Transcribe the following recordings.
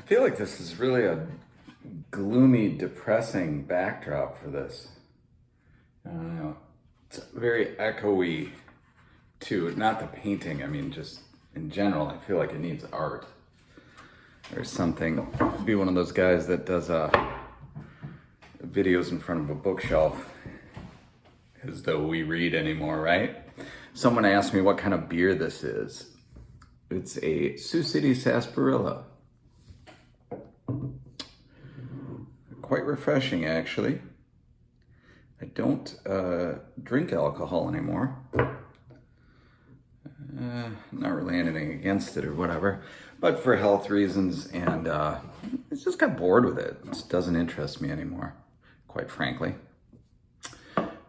feel like this is really a gloomy, depressing backdrop for this. I don't know. It's very echoey too. Not the painting, I mean, just in general, I feel like it needs art. Or something. Be one of those guys that does videos in front of a bookshelf as though we read anymore, right? Someone asked me what kind of beer this is. It's a Sioux City Sarsaparilla. Quite refreshing, actually. I don't drink alcohol anymore. Not really anything against it or whatever, but for health reasons, and I just got bored with it. It just doesn't interest me anymore, quite frankly.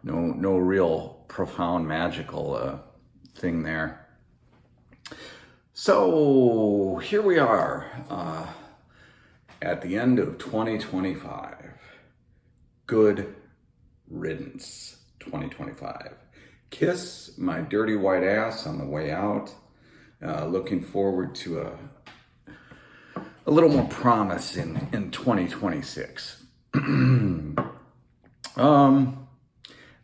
No real profound magical thing there. So here we are at the end of 2025. Good riddance, 2025. Kiss my dirty white ass on the way out. Looking forward to a little more promise in 2026. I'm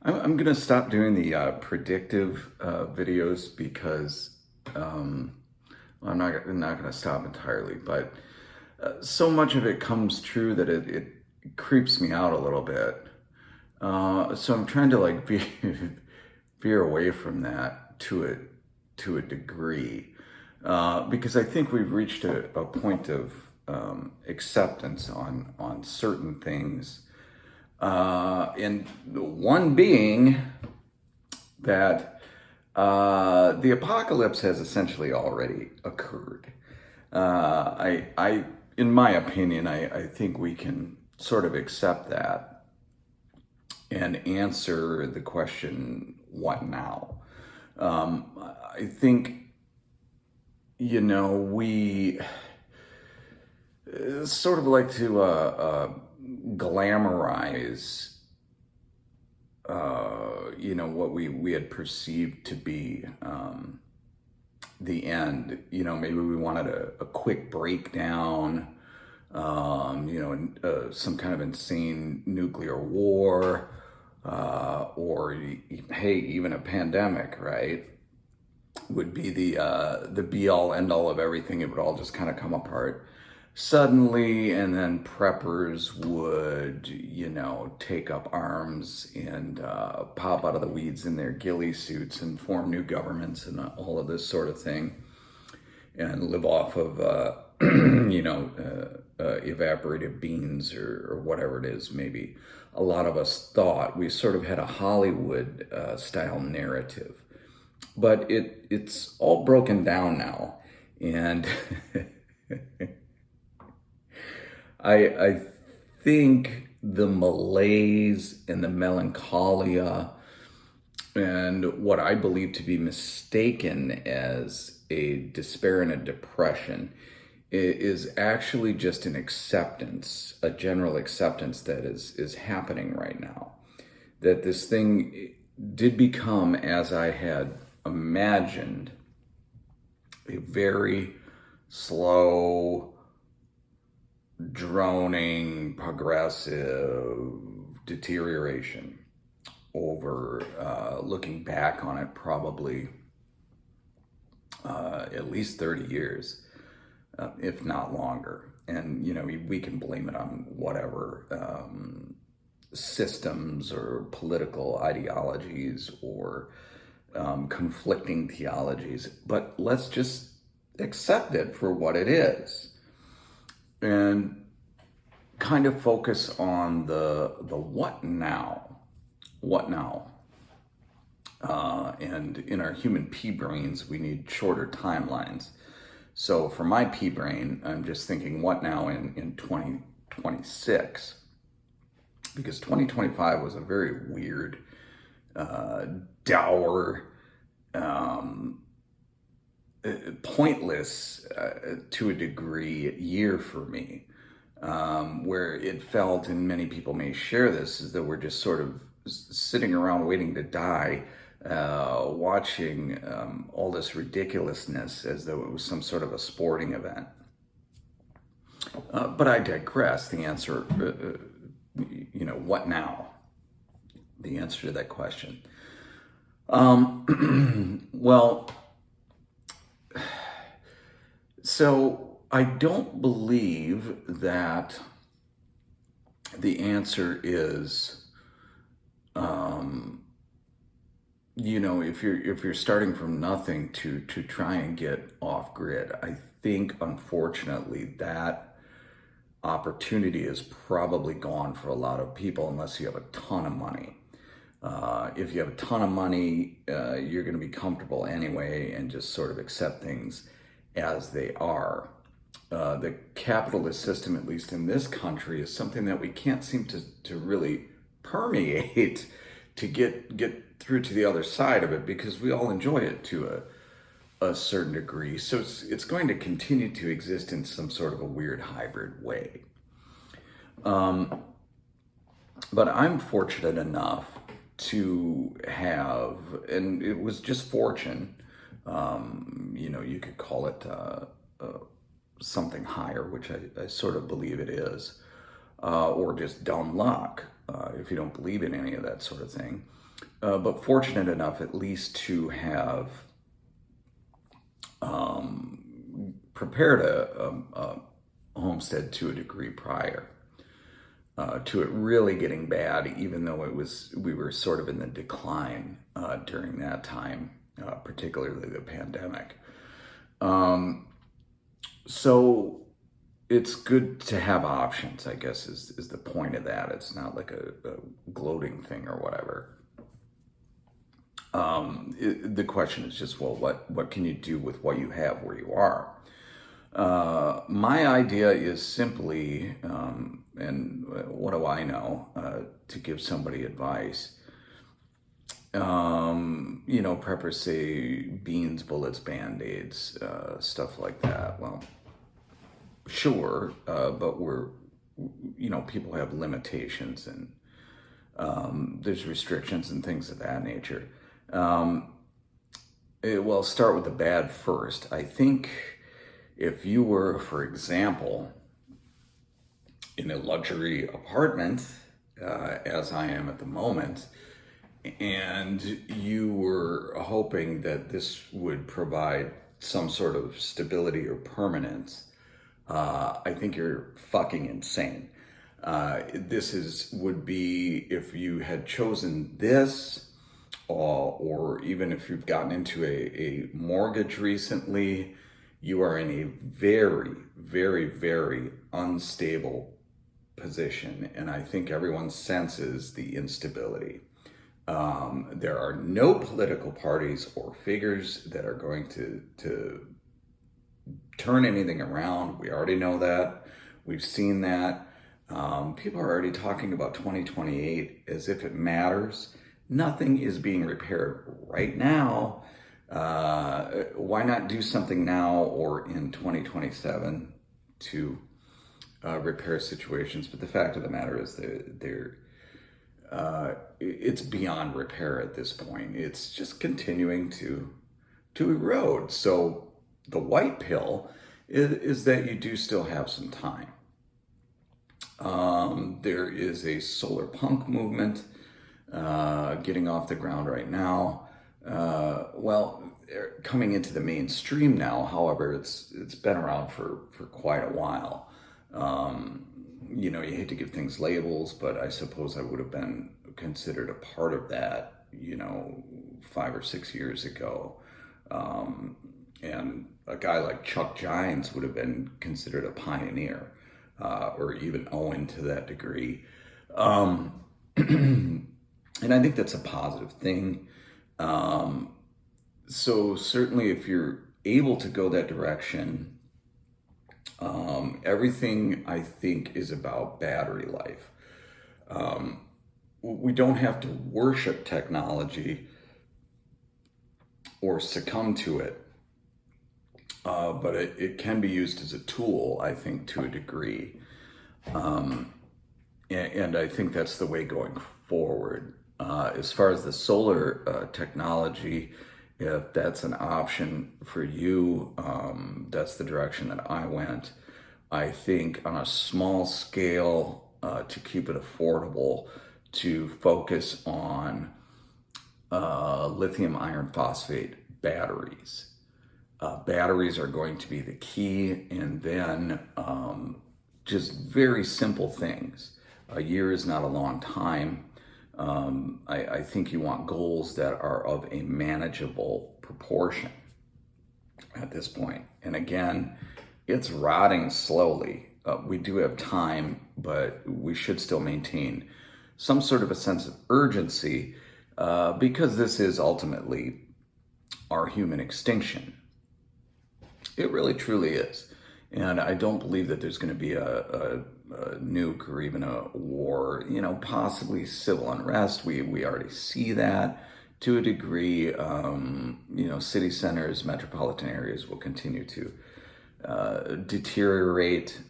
gonna stop doing the predictive videos because I'm not gonna stop entirely, but so much of it comes true that it creeps me out a little bit. So I'm trying to veer away from that to a degree, because I think we've reached a point of acceptance on certain things, and one being that the apocalypse has essentially already occurred. In my opinion, I think we can sort of accept that and answer the question, what now? I think, we sort of like to glamorize, what we had perceived to be the end. Maybe we wanted a quick breakdown, some kind of insane nuclear war, or hey, even a pandemic, right? Would be the be all end all of everything. It would all just kind of come apart suddenly, and then preppers would, take up arms and pop out of the weeds in their ghillie suits and form new governments and all of this sort of thing, and live off of evaporated beans or whatever it is. Maybe a lot of us thought we sort of had a Hollywood style narrative, but it's all broken down now, and I think the malaise and the melancholia and what I believe to be mistaken as a despair and a depression is actually just an acceptance, a general acceptance that is happening right now. That this thing did become, as I had imagined, a very slow, droning, progressive deterioration over, looking back on it, probably at least 30 years. If not longer. And, we can blame it on whatever systems or political ideologies or conflicting theologies, but let's just accept it for what it is and kind of focus on the what now. What now? And in our human pea brains, we need shorter timelines. So for my pea brain, I'm just thinking, what now in 2026? Because 2025 was a very weird, dour, pointless to a degree year for me, where it felt, and many people may share this, is that we're just sort of sitting around waiting to die, watching all this ridiculousness as though it was some sort of a sporting event. But I digress. The answer, what now? The answer to that question. Well, so I don't believe that the answer is, if you're starting from nothing to try and get off grid. I think unfortunately that opportunity is probably gone for a lot of people unless you have a ton of money. If you have a ton of money, you're going to be comfortable anyway and just sort of accept things as they are. The capitalist system, at least in this country, is something that we can't seem to really permeate to get through to the other side of it, because we all enjoy it to a certain degree. So it's going to continue to exist in some sort of a weird hybrid way. But I'm fortunate enough to have, and it was just fortune, you could call it something higher, which I sort of believe it is, or just dumb luck, if you don't believe in any of that sort of thing. But fortunate enough at least to have prepared a homestead to a degree prior to it really getting bad, even though we were sort of in the decline during that time, particularly the pandemic. So it's good to have options, I guess, is the point of that. It's not like a gloating thing or whatever. The question is just, well, what can you do with what you have where you are? My idea is simply, and what do I know, to give somebody advice. Preppers say beans, bullets, Band-Aids, stuff like that. Well, sure, but people have limitations, and there's restrictions and things of that nature. Well, start with the bad first. I think if you were, for example, in a luxury apartment, as I am at the moment, and you were hoping that this would provide some sort of stability or permanence, I think you're fucking insane. Would be if you had chosen this, or even if you've gotten into a mortgage recently, you are in a very, very, very unstable position. And I think everyone senses the instability. There are no political parties or figures that are going to turn anything around. We already know that. We've seen that. People are already talking about 2028 as if it matters. Nothing is being repaired right now. Why not do something now or in 2027 to repair situations? But the fact of the matter is it's beyond repair at this point. It's just continuing to erode. So the white pill is that you do still have some time. There is a solar punk movement getting off the ground right now. Coming into the mainstream now. However, it's been around for quite a while. You hate to give things labels, but I suppose I would have been considered a part of that, 5 or 6 years ago. And a guy like Chuck Gines would have been considered a pioneer, or even Owen to that degree. And I think that's a positive thing. So certainly if you're able to go that direction, everything I think is about battery life. We don't have to worship technology or succumb to it, but it can be used as a tool, I think, to a degree. And I think that's the way going forward. As far as the solar technology, if that's an option for you, that's the direction that I went. I think on a small scale, to keep it affordable, to focus on lithium iron phosphate batteries. Batteries are going to be the key, and then just very simple things. A year is not a long time. I think you want goals that are of a manageable proportion at this point. And again, it's rotting slowly. We do have time, but we should still maintain some sort of a sense of urgency, because this is ultimately our human extinction. It really truly is. And I don't believe that there's going to be a nuke or even a war, possibly civil unrest. We already see that to a degree. City centers, metropolitan areas will continue to deteriorate.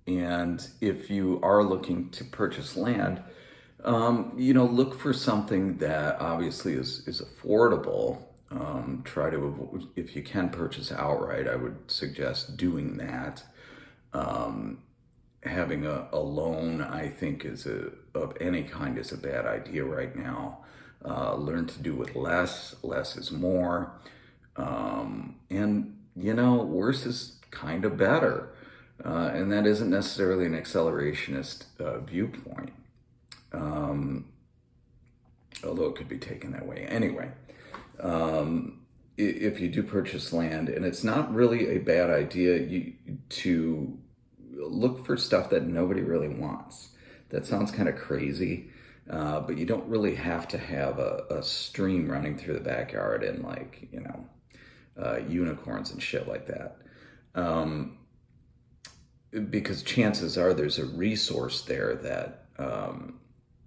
And if you are looking to purchase land, look for something that obviously is affordable. Try to avoid, if you can purchase outright, I would suggest doing that. Having a loan, I think, of any kind is a bad idea right now. Learn to do with less. Less is more. And worse is kind of better. And that isn't necessarily an accelerationist viewpoint. Although it could be taken that way. Anyway, if you do purchase land, and it's not really a bad idea to look for stuff that nobody really wants. That sounds kind of crazy, but you don't really have to have a stream running through the backyard and unicorns and shit like that. Because chances are there's a resource there that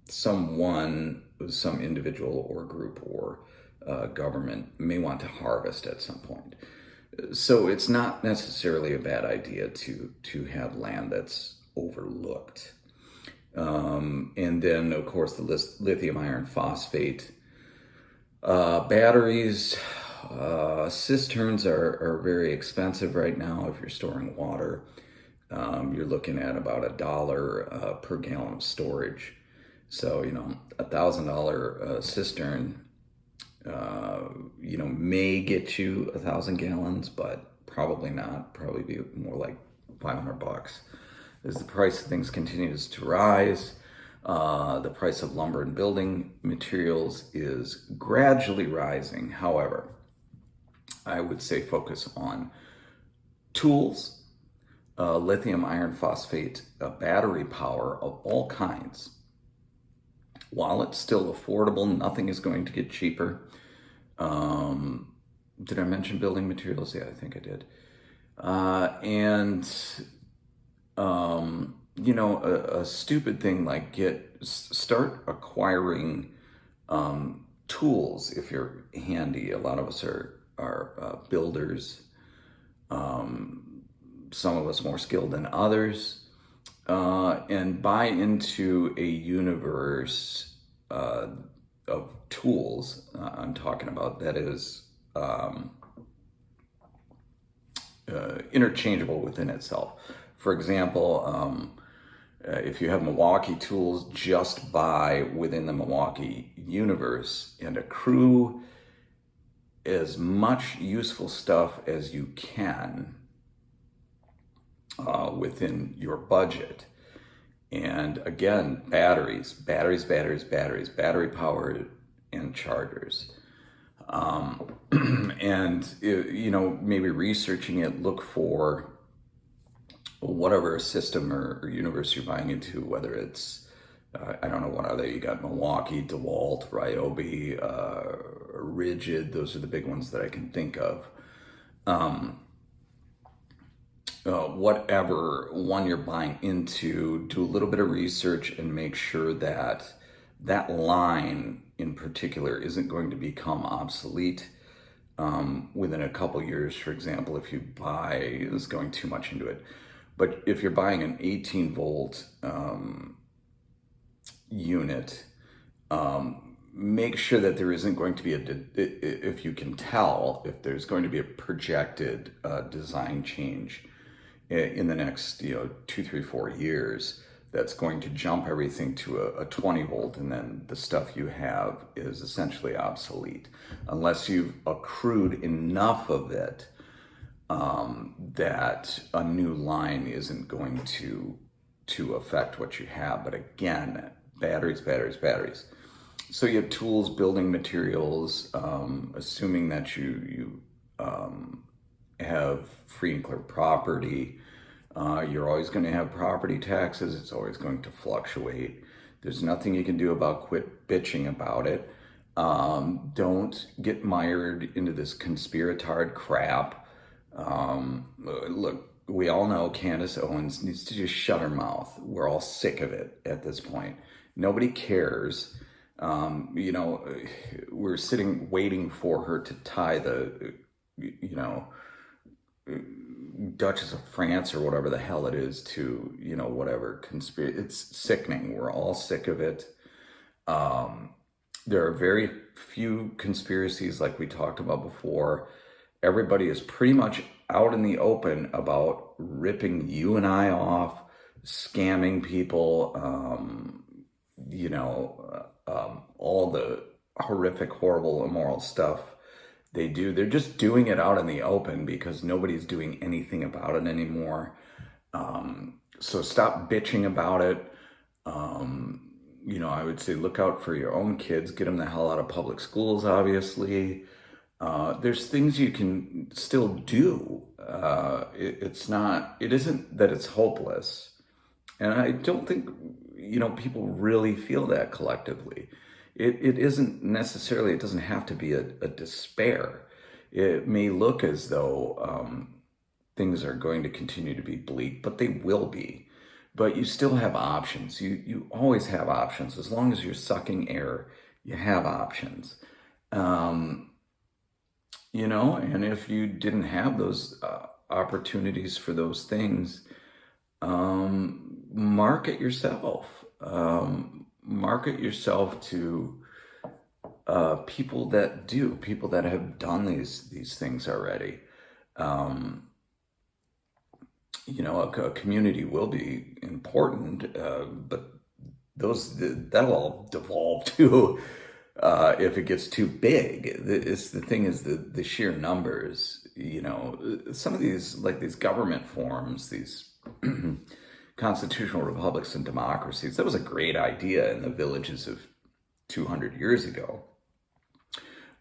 some individual or group or government may want to harvest at some point. So it's not necessarily a bad idea to have land that's overlooked. And then, of course, the lithium iron phosphate batteries. Cisterns are very expensive right now if you're storing water. You're looking at about $1 per gallon of storage. So, $1,000 cistern, may get you 1,000 gallons, but probably not. Probably be more like $500. As the price of things continues to rise, the price of lumber and building materials is gradually rising. However, I would say focus on tools, lithium iron phosphate, battery power of all kinds. While it's still affordable, nothing is going to get cheaper. Did I mention building materials? Yeah, I think I did. A stupid thing like start acquiring tools if you're handy. A lot of us are builders. Some of us more skilled than others. And buy into a universe of tools I'm talking about that is interchangeable within itself. For example, if you have Milwaukee tools, just buy within the Milwaukee universe and accrue as much useful stuff as you can within your budget. And again, batteries, battery powered and chargers. And, maybe researching it, look for whatever system or universe you're buying into, whether it's, I don't know, what are they? You got Milwaukee, DeWalt, Ryobi, Rigid. Those are the big ones that I can think of. Whatever one you're buying into, do a little bit of research and make sure that that line in particular isn't going to become obsolete within a couple years. For example, if you buy, this is going too much into it, but if you're buying an 18 volt unit, make sure that there isn't going to be if you can tell if there's going to be a projected design change in the next 2, 3, 4 years that's going to jump everything to a 20 volt, and then the stuff you have is essentially obsolete unless you've accrued enough of it that a new line isn't going to affect what you have. But again, batteries, batteries, batteries. So you have tools, building materials, assuming that you have free and clear property. You're always going to have property taxes. It's always going to fluctuate. There's nothing you can do about quit bitching about it. Don't get mired into this conspiratard crap. Look, we all know Candace Owens needs to just shut her mouth. We're all sick of it at this point. Nobody cares. We're sitting waiting for her to tie the, Duchess of France or whatever the hell it is to, whatever conspiracy. It's sickening. We're all sick of it. There are very few conspiracies like we talked about before. Everybody is pretty much out in the open about ripping you and I off, scamming people, all the horrific, horrible, immoral stuff they do. They're just doing it out in the open because nobody's doing anything about it anymore. So stop bitching about it. I would say look out for your own kids. Get them the hell out of public schools, obviously. There's things you can still do. It isn't that it's hopeless. And I don't think, people really feel that collectively. It isn't necessarily, it doesn't have to be a despair. It may look as though things are going to continue to be bleak, but they will be. But you still have options. You always have options. As long as you're sucking air, you have options. And if you didn't have those opportunities for those things, market yourself. Market yourself to people that have done these things already. A community will be important, but that'll all devolve to if it gets too big. The thing is the sheer numbers. Some of these, like these government forms, these constitutional republics and democracies, that was a great idea in the villages of 200 years ago,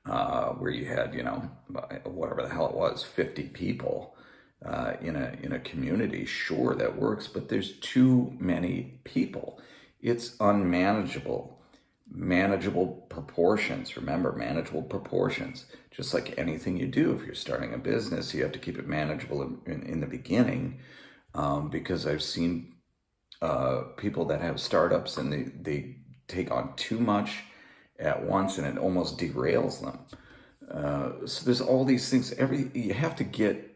where you had, whatever the hell it was, 50 people in a community. Sure, that works, but there's too many people. It's unmanageable. Manageable proportions. Remember, manageable proportions. Just like anything you do, if you're starting a business, you have to keep it manageable in the beginning. Because I've seen people that have startups and they take on too much at once and it almost derails them. So there's all these things. You have to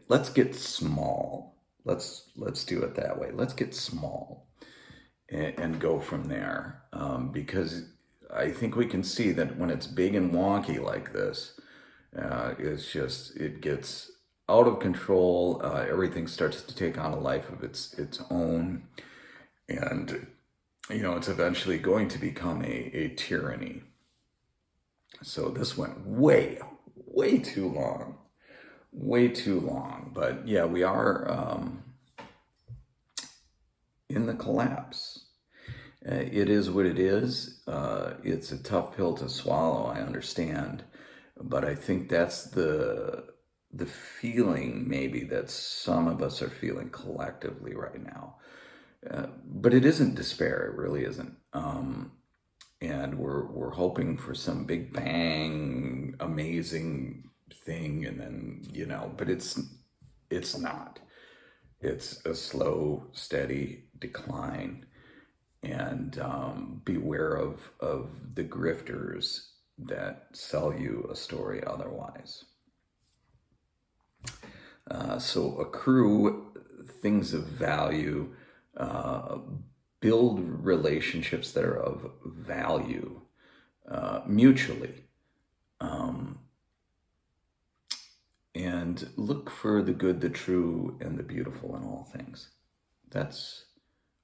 let's get small. Let's do it that way. Let's get small and go from there. Because I think we can see that when it's big and wonky like this, it gets out of control. Everything starts to take on a life of its own, and it's eventually going to become a tyranny. So this went way too long, but yeah, we are in the collapse. It is what it is. It's a tough pill to swallow, I understand, but I think that's the feeling maybe that some of us are feeling collectively right now. But it isn't despair, it really isn't. And we're hoping for some big bang, amazing thing, and then, but it's not. It's a slow, steady decline. And beware of the grifters that sell you a story otherwise. So accrue things of value, build relationships that are of value, mutually. And look for the good, the true, and the beautiful in all things. That's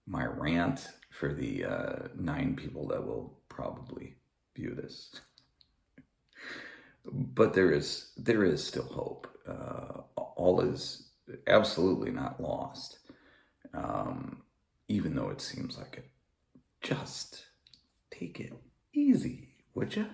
my rant for the 9 people that will probably view this. But there is still hope. All is absolutely not lost, even though it seems like it. Just take it easy, would you?